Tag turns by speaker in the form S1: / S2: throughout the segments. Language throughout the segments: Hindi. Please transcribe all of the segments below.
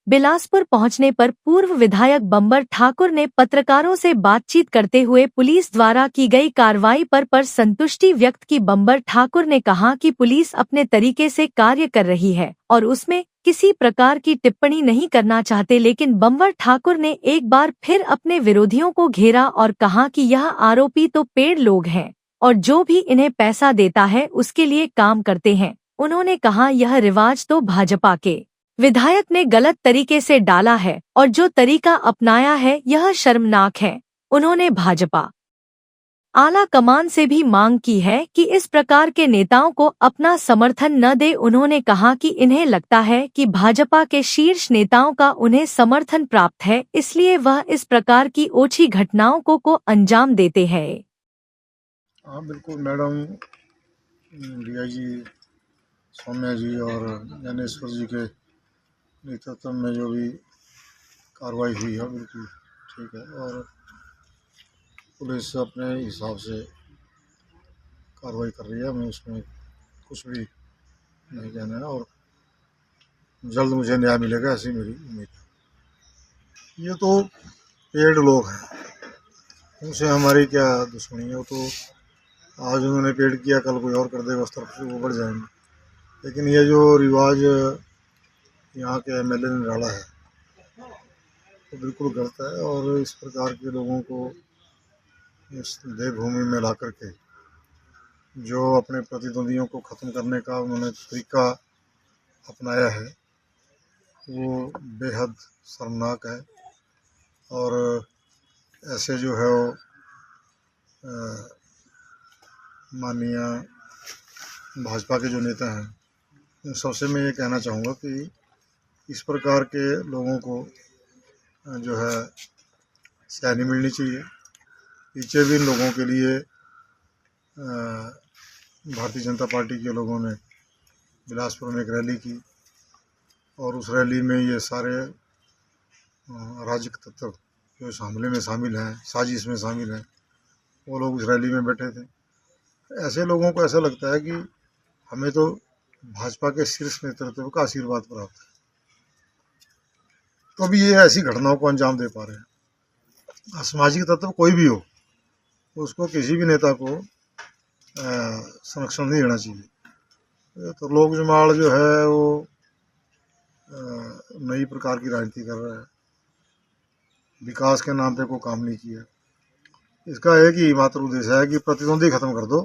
S1: बिलासपुर पहुंचने पर पूर्व विधायक बंबर ठाकुर ने पत्रकारों से बातचीत करते हुए पुलिस द्वारा की गई कार्रवाई पर संतुष्टि व्यक्त की। बंबर ठाकुर ने कहा कि पुलिस अपने तरीके से कार्य कर रही है और उसमें किसी प्रकार की टिप्पणी नहीं करना चाहते, लेकिन बंबर ठाकुर ने एक बार फिर अपने विरोधियों को घेरा और कहा कि यह आरोपी तो पेड़ लोग हैं और जो भी इन्हें पैसा देता है उसके लिए काम करते हैं। उन्होंने कहा यह रिवाज तो भाजपा के विधायक ने गलत तरीके से डाला है और जो तरीका अपनाया है यह शर्मनाक है। उन्होंने भाजपा आला कमान से भी मांग की है कि इस प्रकार के नेताओं को अपना समर्थन न दे। उन्होंने कहा कि इन्हें लगता है कि भाजपा के शीर्ष नेताओं का उन्हें समर्थन प्राप्त है, इसलिए वह इस प्रकार की ओछी घटनाओं को अंजाम देते हैं।
S2: हाँ बिल्कुल मैडम, रिया जी, सौम्या जी और ज्ञानेश्वर जी के नेतृत्व में जो भी कार्रवाई हुई है बिल्कुल ठीक है और पुलिस अपने हिसाब से कार्रवाई कर रही है। हमें उसमें कुछ भी नहीं कहना है और जल्द मुझे न्याय मिलेगा ऐसी मेरी उम्मीद है। ये तो पेड़ लोग हैं, उनसे हमारी क्या दुश्मनी है। वो तो आज उन्होंने पेड़ किया, कल कोई और कर देगा, उस तरफ से वो बढ़ जाएंगे। लेकिन ये जो रिवाज यहाँ के एमएलए ने डाला है तो बिल्कुल गलत है और इस प्रकार के लोगों को इस देवभूमि में ला करके जो अपने प्रतिद्वंदियों को ख़त्म करने का उन्होंने तरीका अपनाया है वो बेहद शर्मनाक है। और ऐसे जो है वो माननीय भाजपा के जो नेता हैं उन सबसे मैं ये कहना चाहूँगा कि इस प्रकार के लोगों को जो है सह नहीं मिलनी चाहिए। पीछे भी इन लोगों के लिए भारतीय जनता पार्टी के लोगों ने बिलासपुर में एक रैली की और उस रैली में ये सारे अराजक तत्व जो इस हमले में शामिल हैं, साजिश में शामिल हैं, वो लोग उस रैली में बैठे थे। ऐसे लोगों को ऐसा लगता है कि हमें तो भाजपा के शीर्ष नेतृत्व का आशीर्वाद प्राप्त है, तो भी ये ऐसी घटनाओं को अंजाम दे पा रहे हैं। असामाजिक तत्व कोई भी हो, उसको किसी भी नेता को संरक्षण नहीं देना चाहिए। तो लोक जमाड़ जो है वो नई प्रकार की राजनीति कर रहा है, विकास के नाम पे कोई काम नहीं किया। इसका एक ही मात्र उद्देश्य है कि प्रतिद्वंदी खत्म कर दो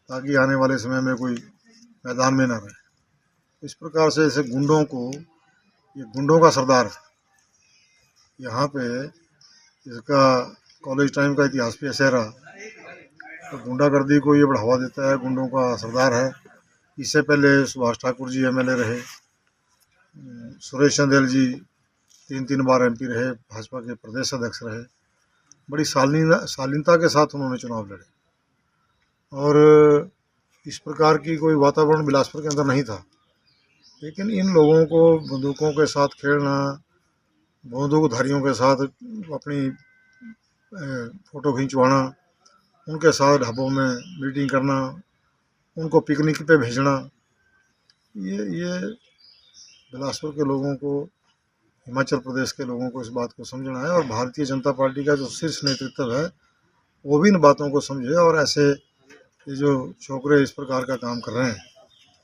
S2: ताकि आने वाले समय में कोई मैदान में ना रहे। इस प्रकार से ऐसे गुंडों को, ये गुंडों का सरदार यहाँ पे, इसका कॉलेज टाइम का इतिहास भी ऐसे रहा, तो गुंडागर्दी को ये बढ़ावा देता है, गुंडों का सरदार है। इससे पहले सुभाष ठाकुर जी एमएलए रहे, सुरेश चंदेल जी 3 बार एमपी रहे, भाजपा के प्रदेश अध्यक्ष रहे। बड़ी शालीनता के साथ उन्होंने चुनाव लड़े और इस प्रकार की कोई वातावरण बिलासपुर के अंदर नहीं था। लेकिन इन लोगों को बंदूकों के साथ खेलना, बंदूकधारियों के साथ अपनी फ़ोटो खिंचवाना, उनके साथ ढाबों में मीटिंग करना, उनको पिकनिक पे भेजना, ये बिलासपुर के लोगों को, हिमाचल प्रदेश के लोगों को इस बात को समझना है। और भारतीय जनता पार्टी का जो शीर्ष नेतृत्व है वो भी इन बातों को समझे। और ऐसे ये जो छोकरे इस प्रकार का काम कर रहे हैं,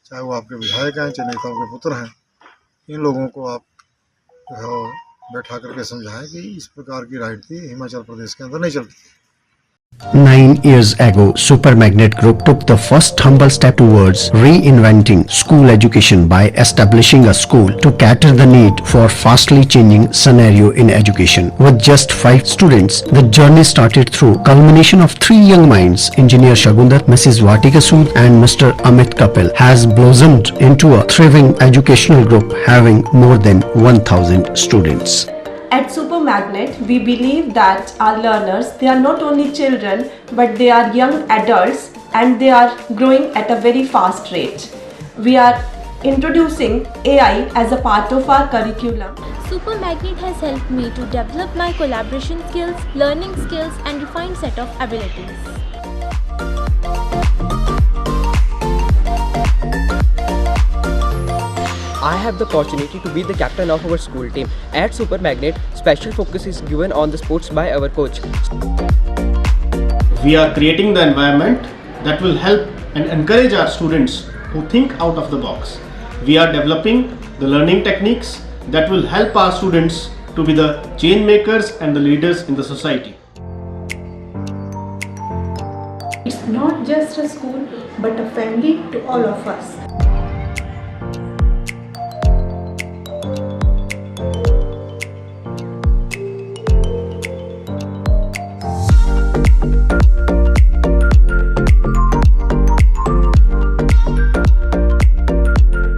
S2: चाहे वो आपके विधायक हैं, चाहे नेताओं के पुत्र हैं, इन लोगों को आप जो है बैठा करके समझाएं कि इस प्रकार की राजनीति हिमाचल प्रदेश के अंदर नहीं चलती।
S3: 9 years ago, Super Magnet Group took the first humble step towards reinventing school education by establishing a school to cater the need for fastly changing scenario in education. With just 5 students, the journey started through culmination of 3 young minds, Engineer Shagundar, Mrs. Vatika Sood and Mr. Amit Kapil, has blossomed into a thriving educational group having more than 1000 students.
S4: At Super Magnet, we believe that our learners, they are not only children, but they are young adults and they are growing at a very fast rate. We are introducing AI as a part of our curriculum.
S5: Super Magnet has helped me to develop my collaboration skills, learning skills and refined set of abilities.
S6: I have the opportunity to be the captain of our school team. At Super Magnet, special focus is given on the sports by our coach.
S7: We are creating the environment that will help and encourage our students who think out of the box. We are developing the learning techniques that will help our students to be the change makers and the leaders in the society.
S8: It's not just a school but a family to all of us.